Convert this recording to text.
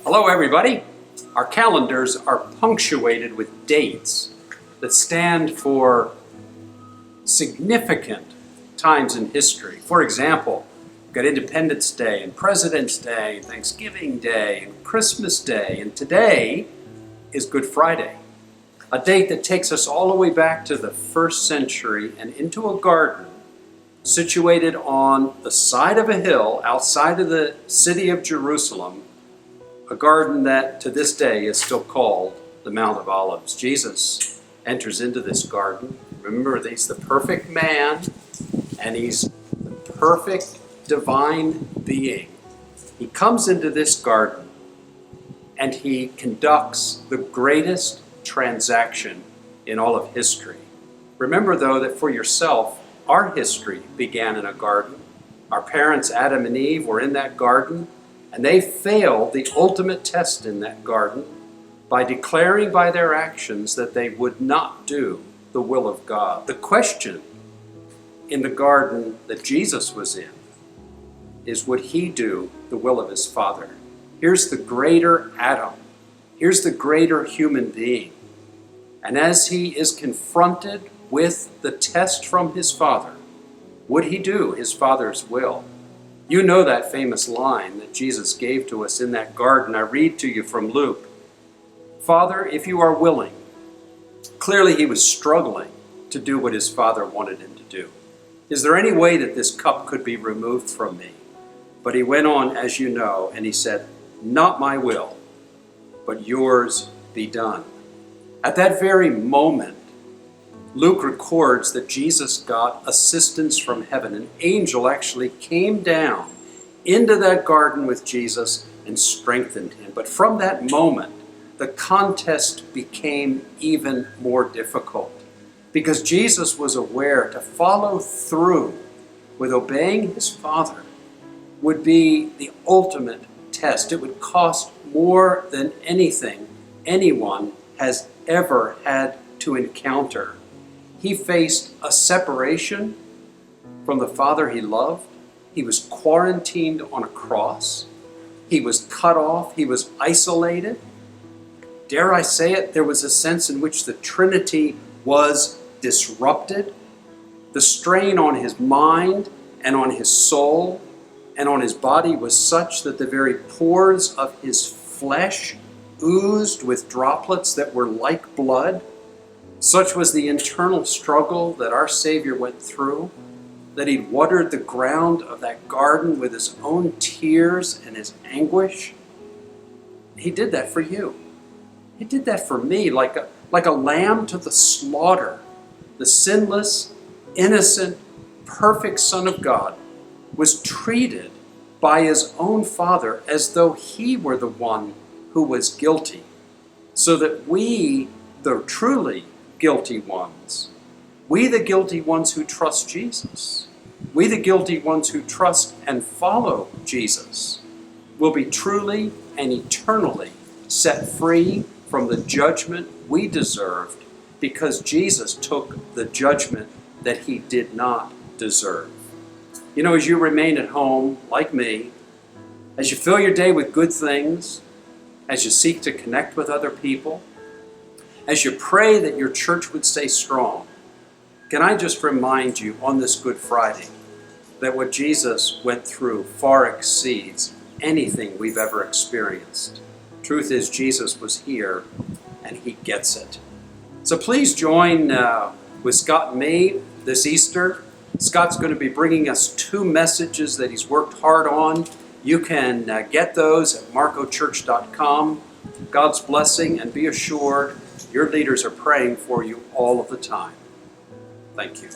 Hello everybody. Our calendars are punctuated with dates that stand for significant times in history. For example, we've got Independence Day and President's Day, and Thanksgiving Day and Christmas Day, and today is Good Friday, a date that takes us all the way back to the 1st century and into a garden situated on the side of a hill outside of the city of Jerusalem, a garden that to this day is still called the Mount of Olives. Jesus enters into this garden. Remember, he's the perfect man and he's the perfect divine being. He comes into this garden and he conducts the greatest transaction in all of history. Remember, though, that for yourself, our history began in a garden. Our parents, Adam and Eve, were in that garden, and they failed the ultimate test in that garden by declaring by their actions that they would not do the will of God. The question in the garden that Jesus was in is, would he do the will of his Father? Here's the greater Adam. Here's the greater human being. And as he is confronted with the test from his Father, would he do his Father's will? You know that famous line that Jesus gave to us in that garden. I read to you from Luke. Father, if you are willing. Clearly he was struggling to do what his Father wanted him to do. Is there any way that this cup could be removed from me? But he went on, as you know, and he said, not my will, but yours be done. At that very moment, Luke records that Jesus got assistance from heaven. An angel actually came down into that garden with Jesus and strengthened him. But from that moment, the contest became even more difficult because Jesus was aware to follow through with obeying his Father would be the ultimate test. It would cost more than anything anyone has ever had to encounter. He faced a separation from the Father he loved. He was quarantined on a cross. He was cut off. He was isolated. Dare I say it, there was a sense in which the Trinity was disrupted. The strain on his mind and on his soul and on his body was such that the very pores of his flesh oozed with droplets that were like blood. Such was the internal struggle that our Savior went through, that he watered the ground of that garden with his own tears and his anguish. He did that for you. He did that for me, like a lamb to the slaughter. The sinless, innocent, perfect Son of God was treated by his own Father as though he were the one who was guilty, so that we, the truly guilty ones, we the guilty ones who trust Jesus, we the guilty ones who trust and follow Jesus, will be truly and eternally set free from the judgment we deserved because Jesus took the judgment that he did not deserve. You know, as you remain at home, like me, as you fill your day with good things, as you seek to connect with other people, as you pray that your church would stay strong, can I just remind you on this Good Friday that what Jesus went through far exceeds anything we've ever experienced. Truth is, Jesus was here and he gets it. So please join with Scott and me this Easter. Scott's going to be bringing us 2 messages that he's worked hard on. You can get those at marcochurch.com. God's blessing, and be assured your leaders are praying for you all of the time. Thank you.